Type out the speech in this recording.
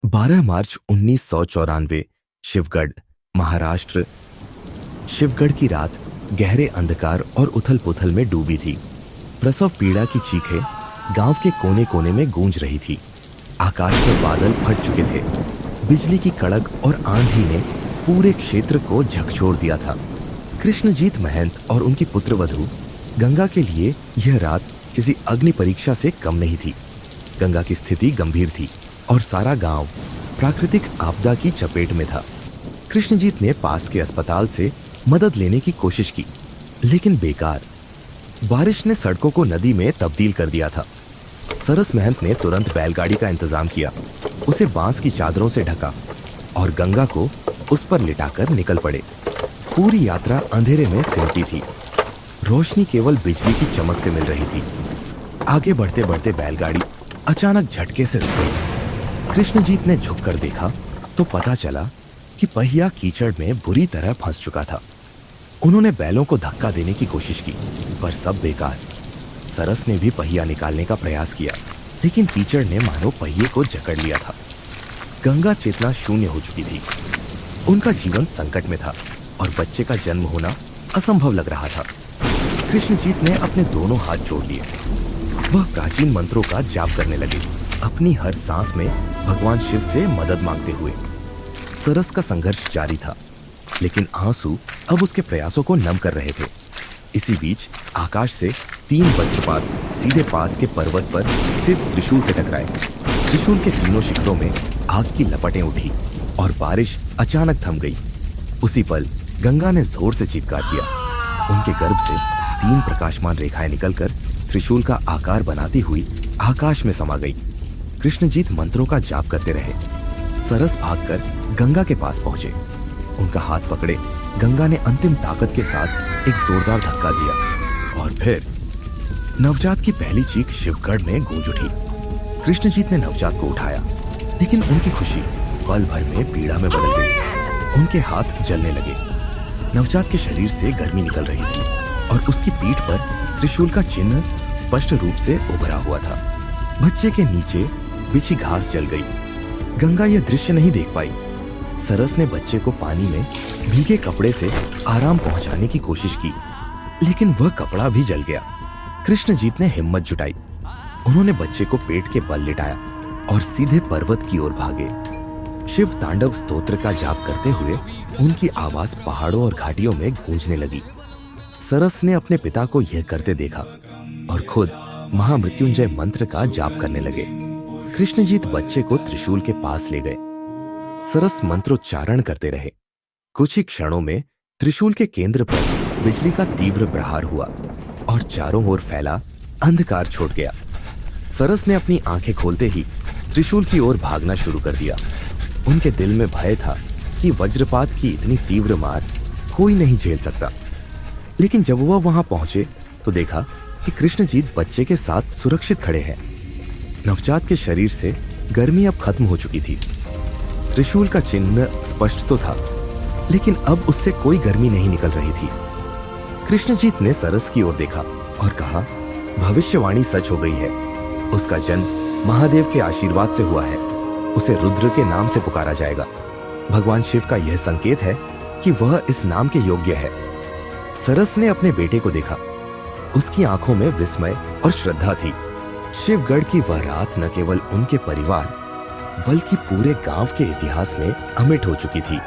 12 मार्च 1994 शिवगढ़, महाराष्ट्र। शिवगढ़ की रात गहरे अंधकार और उथल-पुथल में डूबी थी। प्रसव पीड़ा की चीखें गांव के कोने-कोने में गूंज रही थी। आकाश में बादल फट चुके थे। बिजली की कड़क और आंधी ने पूरे क्षेत्र को झकझोर दिया था। कृष्णजीत महंत और उनकी पुत्रवधू गंगा के लिए यह रात किसी अग्नि परीक्षा से कम नहीं थी। गंगा की स्थिति गंभीर थी और सारा गांव प्राकृतिक आपदा की चपेट में था। कृष्णजीत ने पास के अस्पताल से मदद लेने की कोशिश की, लेकिन बेकार। बारिश ने सड़कों को नदी में तब्दील कर दिया था। सरस महंत ने तुरंत बैलगाड़ी का इंतजाम किया, उसे बांस की चादरों से ढका और गंगा को उस पर लिटाकर निकल पड़े। पूरी यात्रा अंधेरे में सिमटी थी। रोशनी केवल बिजली की चमक से मिल रही थी। आगे बढ़ते बढ़ते बैलगाड़ी अचानक झटके से रुक गई। कृष्णजीत ने झुककर देखा तो पता चला कि पहिया कीचड़ में बुरी तरह फंस चुका था। उन्होंने बैलों को धक्का देने की कोशिश की, पर सब बेकार। सरस ने भी पहिया निकालने का प्रयास किया, लेकिन कीचड़ ने मानो पहिए को जकड़ लिया था। गंगा चेतना शून्य हो चुकी थी। उनका जीवन संकट में था और बच्चे का जन्म होना असंभव लग रहा था। कृष्णजीत ने अपने दोनों हाथ जोड़ लिए। वह प्राचीन मंत्रों का जाप करने लगे, अपनी हर सांस में भगवान शिव से मदद मांगते हुए। सरस का संघर्ष जारी था, लेकिन आंसू अब उसके प्रयासों को नम कर रहे थे। इसी बीच आकाश से 3 वज्रपात सीधे पास के पर्वत पर स्थित त्रिशूल से टकराए। त्रिशूल के तीनों शिखरों में आग की लपटें उठी और बारिश अचानक थम गई। उसी पल गंगा ने जोर से चीत्कार किया। उनके गर्भ से 3 प्रकाशमान रेखाएं निकलकर त्रिशूल का आकार बनाती हुई आकाश में समा गई। कृष्णजीत मंत्रों का जाप करते रहे। सरस भागकर गंगा के पास पहुंचे। उनका हाथ पकड़े गंगा ने अंतिम ताकत के साथ एक जोरदार धक्का दिया और फिर नवजात की पहली चीख शिवगढ़ में गूंज उठी। कृष्णजीत ने नवजात को उठाया, लेकिन उनकी खुशी पल भर में पीड़ा में बदल गई। उनके हाथ जलने लगे। नवजात के शरीर से गर्मी निकल रही थी और उसकी पीठ पर त्रिशूल का चिन्ह स्पष्ट रूप से उभरा हुआ था। बच्चे के नीचे बिछी घास जल गई। गंगा यह दृश्य नहीं देख पाई। सरस ने बच्चे को पानी में भीगे कपड़े से आराम पहुंचाने की कोशिश की, लेकिन वह कपड़ा भी जल गया। कृष्णजीत ने हिम्मत जुटाई। उन्होंने बच्चे को पेट के बल लिटाया और सीधे पर्वत की ओर भागे। शिव तांडव स्तोत्र का जाप करते हुए उनकी आवाज पहाड़ों और घाटियों में गूंजने लगी। सरस ने अपने पिता को यह करते देखा और खुद महामृत्युंजय मंत्र का जाप करने लगे। कृष्णजीत बच्चे को त्रिशूल के पास ले गए। सरस मंत्रोच्चारण करते रहे। कुछ ही क्षणों में त्रिशूल के केंद्र पर बिजली का तीव्र प्रहार हुआ और चारों ओर फैला अंधकार छूट गया। सरस ने अपनी आंखें खोलते ही त्रिशूल की ओर भागना शुरू कर दिया। उनके दिल में भय था कि वज्रपात की इतनी तीव्र मार कोई नहीं झेल सकता। लेकिन जब वह वहां पहुंचे तो देखा कि कृष्णजीत बच्चे के साथ सुरक्षित खड़े हैं। नवजात के शरीर से गर्मी अब खत्म हो चुकी थी। त्रिशूल का चिन्ह स्पष्ट तो था, लेकिन अब उससे कोई गर्मी नहीं निकल रही थी। कृष्णजीत ने सरस की ओर देखा और कहा, भविष्यवाणी सच हो गई है। उसका जन्म महादेव के आशीर्वाद से हुआ है। उसे रुद्र के नाम से पुकारा जाएगा। भगवान शिव का यह संकेत है कि वह इस नाम के योग्य है। सरस ने अपने बेटे को देखा। उसकी आंखों में विस्मय और श्रद्धा थी। शिवगढ़ की वह रात न केवल उनके परिवार बल्कि पूरे गांव के इतिहास में अमिट हो चुकी थी।